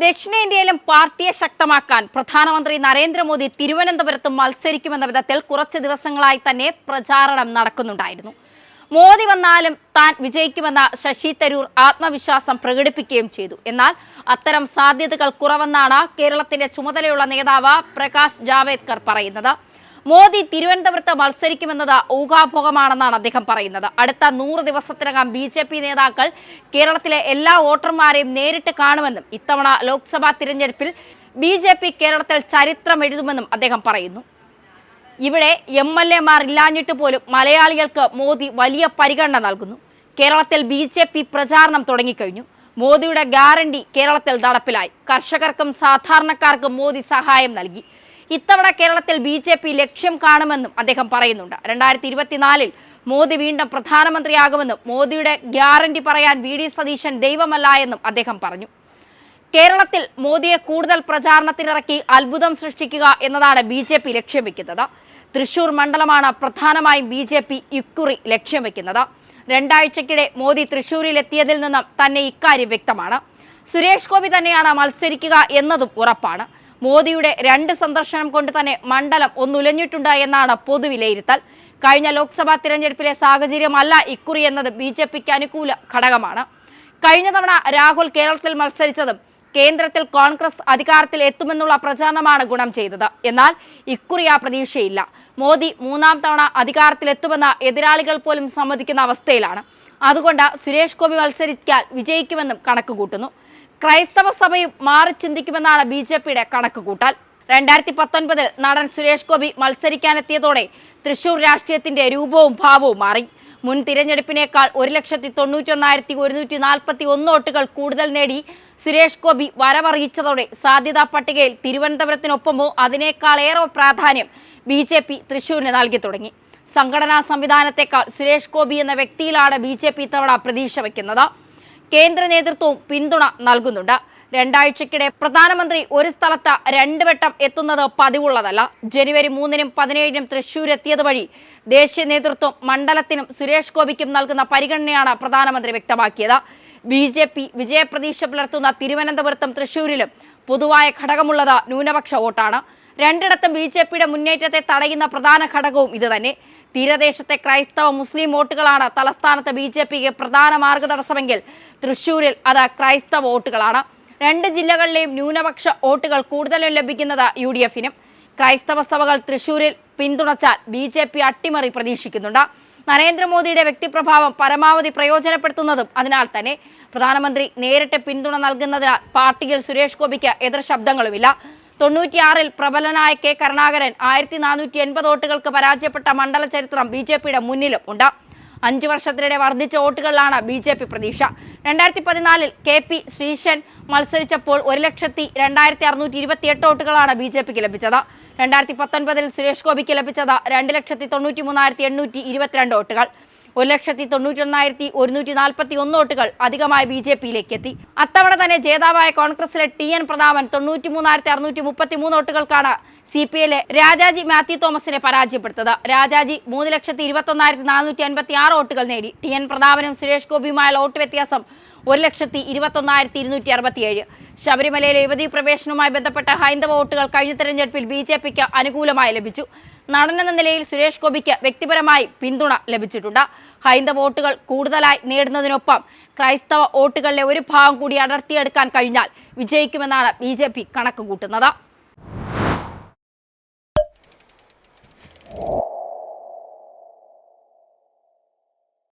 ദക്ഷിണേന്ത്യയിലും പാർട്ടിയെ ശക്തമാക്കാൻ പ്രധാനമന്ത്രി നരേന്ദ്രമോദി തിരുവനന്തപുരത്ത് മത്സരിക്കുമെന്ന വിധത്തിൽ കുറച്ച് ദിവസങ്ങളായി തന്നെ പ്രചാരണം നടക്കുന്നുണ്ടായിരുന്നു. മോദി വന്നാലും താൻ വിജയിക്കുമെന്ന ശശി തരൂർ ആത്മവിശ്വാസം പ്രകടിപ്പിക്കുകയും ചെയ്തു. എന്നാൽ അത്തരം സാധ്യതകൾ കുറവെന്നാണ് കേരളത്തിന്റെ ചുമതലയുള്ള നേതാവ് പ്രകാശ് ജാവേദ്കർ പറയുന്നത്. മോദി തിരുവനന്തപുരത്ത് മത്സരിക്കുമെന്നത് ഊഹാഭോഗമാണെന്നാണ് അദ്ദേഹം പറയുന്നത്. അടുത്ത 100 ദിവസത്തിനകം BJP നേതാക്കൾ കേരളത്തിലെ എല്ലാ വോട്ടർമാരെയും നേരിട്ട് കാണുമെന്നും ഇത്തവണ ലോക്സഭാ തിരഞ്ഞെടുപ്പിൽ BJP കേരളത്തിൽ ചരിത്രം എഴുതുമെന്നും അദ്ദേഹം പറയുന്നു. ഇവിടെ MLA-മാർ ഇല്ലാഞ്ഞിട്ട് പോലും മലയാളികൾക്ക് മോദി വലിയ പരിഗണന നൽകുന്നു. കേരളത്തിൽ BJP പ്രചാരണം തുടങ്ങിക്കഴിഞ്ഞു. മോദിയുടെ ഗ്യാരണ്ടി കേരളത്തിൽ നടപ്പിലായി. കർഷകർക്കും സാധാരണക്കാർക്കും മോദി സഹായം നൽകി. ഇത്തവണ കേരളത്തിൽ BJP ലക്ഷ്യം കാണുമെന്നും അദ്ദേഹം പറയുന്നുണ്ട്. 2024-ൽ മോദി വീണ്ടും പ്രധാനമന്ത്രിയാകുമെന്നും മോദിയുടെ ഗ്യാരണ്ടി പറയാൻ VD സതീശൻ ദൈവമല്ല എന്നും അദ്ദേഹം പറഞ്ഞു. കേരളത്തിൽ മോദിയെ കൂടുതൽ പ്രചാരണത്തിനിറക്കി അത്ഭുതം സൃഷ്ടിക്കുക എന്നതാണ് BJP ലക്ഷ്യം വെക്കുന്നത്. തൃശൂർ മണ്ഡലമാണ് പ്രധാനമായും BJP ഇക്കുറി ലക്ഷ്യം വെക്കുന്നത്. 2 ആഴ്ചക്കിടെ മോദി തൃശൂരിൽ എത്തിയതിൽ നിന്നും തന്നെ ഇക്കാര്യം വ്യക്തമാണ്. സുരേഷ് ഗോപി തന്നെയാണ് മത്സരിക്കുക എന്നതും ഉറപ്പാണ്. മോദിയുടെ 2 സന്ദർശനം കൊണ്ട് തന്നെ മണ്ഡലം ഒന്നുലഞ്ഞിട്ടുണ്ട് എന്നാണ് പൊതുവിലയിരുത്തൽ. കഴിഞ്ഞ ലോക്സഭാ തിരഞ്ഞെടുപ്പിലെ സാഹചര്യമല്ല ഇക്കുറി എന്നത് BJPക്ക് അനുകൂല ഘടകമാണ്. കഴിഞ്ഞ തവണ രാഹുൽ കേരളത്തിൽ മത്സരിച്ചതും കേന്ദ്രത്തിൽ കോൺഗ്രസ് അധികാരത്തിൽ എത്തുമെന്നുള്ള പ്രചാരണമാണ് ഗുണം ചെയ്തത്. എന്നാൽ ഇക്കുറി ആ പ്രതീക്ഷയില്ല. മോദി 3ാം തവണ അധികാരത്തിലെത്തുമെന്ന് എതിരാളികൾ പോലും സമ്മതിക്കുന്ന അവസ്ഥയിലാണ്. അതുകൊണ്ട് സുരേഷ് ഗോപി മത്സരിക്കാൻ വിജയിക്കുമെന്നും കണക്കുകൂട്ടുന്നു. ക്രൈസ്തവ സഭയും മാറി ചിന്തിക്കുമെന്നാണ് BJPയുടെ കണക്കുകൂട്ടൽ. 2019-ൽ നടൻ സുരേഷ് ഗോപി മത്സരിക്കാനെത്തിയതോടെ തൃശൂർ രാഷ്ട്രീയത്തിന്റെ രൂപവും ഭാവവും മാറി. മുൻ തിരഞ്ഞെടുപ്പിനേക്കാൾ 1,91,141 വോട്ടുകൾ കൂടുതൽ നേടി സുരേഷ് ഗോപി വരവറിയിച്ചതോടെ സാധ്യതാ പട്ടികയിൽ തിരുവനന്തപുരത്തിനൊപ്പമോ അതിനേക്കാളേറെ പ്രാധാന്യം BJP തൃശൂരിന് നൽകി തുടങ്ങി. സംഘടനാ സംവിധാനത്തെക്കാൾ സുരേഷ് ഗോപി എന്ന വ്യക്തിയിലാണ് BJP ഇത്തവണ പ്രതീക്ഷ വയ്ക്കുന്നത്. കേന്ദ്ര നേതൃത്വവും പിന്തുണ നൽകുന്നുണ്ട്. 2 ആഴ്ചക്കിടെ പ്രധാനമന്ത്രി ഒരു സ്ഥലത്ത് 2 വട്ടം എത്തുന്നത് പതിവുള്ളതല്ല. ജനുവരി 3-നും 17-നും തൃശൂരെത്തിയത് വഴി ദേശീയ നേതൃത്വം മണ്ഡലത്തിനും സുരേഷ് ഗോപിക്കും നൽകുന്ന പരിഗണനയാണ് പ്രധാനമന്ത്രി വ്യക്തമാക്കിയത്. BJP വിജയപ്രതീക്ഷ പുലർത്തുന്ന തിരുവനന്തപുരത്തും തൃശൂരിലും പൊതുവായ ഘടകമുള്ളത് ന്യൂനപക്ഷ വോട്ടാണ്. 2ഇടത്തും BJPയുടെ മുന്നേറ്റത്തെ തടയുന്ന പ്രധാന ഘടകവും ഇതുതന്നെ. തീരദേശത്തെ ക്രൈസ്തവ മുസ്ലിം വോട്ടുകളാണ് തലസ്ഥാനത്ത് BJPക്ക് പ്രധാന മാർഗതടസ്സമെങ്കിൽ തൃശൂരിൽ അത് ക്രൈസ്തവ വോട്ടുകളാണ്. 2 ജില്ലകളിലെയും ന്യൂനപക്ഷ വോട്ടുകൾ കൂടുതലും ലഭിക്കുന്നത് UDF-നും. ക്രൈസ്തവ സഭകൾ തൃശൂരിൽ പിന്തുണച്ചാൽ BJP അട്ടിമറി പ്രതീക്ഷിക്കുന്നുണ്ട്. നരേന്ദ്രമോദിയുടെ വ്യക്തിപ്രഭാവം പരമാവധി പ്രയോജനപ്പെടുത്തുന്നതും അതിനാൽ തന്നെ. പ്രധാനമന്ത്രി നേരിട്ട് പിന്തുണ നൽകുന്നതിനാൽ പാർട്ടിയിൽ സുരേഷ് ഗോപിക്ക് എതിർ ശബ്ദങ്ങളുമില്ല. 96-ൽ പ്രബലനായ K കരുണാകരൻ 1480 വോട്ടുകൾക്ക് പരാജയപ്പെട്ട മണ്ഡല ചരിത്രം BJPയുടെ മുന്നിലും ഉണ്ട്. 5 വർഷത്തിനിടെ വർദ്ധിച്ച വോട്ടുകളിലാണ് BJP പ്രതീക്ഷ. 2014-ൽ KP ശ്രീശൻ മത്സരിച്ചപ്പോൾ 1,02,628 വോട്ടുകളാണ് BJPക്ക് ലഭിച്ചത്. 2019-ൽ സുരേഷ് ഗോപിക്ക് ലഭിച്ചത് 2,93,822 വോട്ടുകൾ. 1,91,141 വോട്ടുകൾ അധികമായി BJPയിലേക്ക് എത്തി. അത്തവണ തന്നെ ജേതാവായ കോൺഗ്രസിലെ TN പ്രതാപൻ 93,633 വോട്ടുകൾക്കാണ് CPIയിലെ രാജാജി മാത്യു തോമസിനെ പരാജയപ്പെടുത്തത്. രാജാജി 3,21,456 വോട്ടുകൾ നേടി. TN പ്രതാപനും സുരേഷ് ഗോപിയുമായുള്ള വോട്ട് വ്യത്യാസം 1,21,267. ശബരിമലയിലെ യുവതീ പ്രവേശനവുമായി ബന്ധപ്പെട്ട ഹൈന്ദവ വോട്ടുകൾ കഴിഞ്ഞ തെരഞ്ഞെടുപ്പിൽ BJPക്ക് അനുകൂലമായി ലഭിച്ചു. നടനെന്ന നിലയിൽ സുരേഷ് ഗോപിക്ക് വ്യക്തിപരമായി പിന്തുണ ലഭിച്ചിട്ടുണ്ട്. ഹൈന്ദവ വോട്ടുകൾ കൂടുതലായി നേടുന്നതിനൊപ്പം ക്രൈസ്തവ വോട്ടുകളിലെ ഒരു ഭാഗം കൂടി അടർത്തിയെടുക്കാൻ കഴിഞ്ഞാൽ വിജയിക്കുമെന്നാണ് BJP കണക്കുകൂട്ടുന്നത്.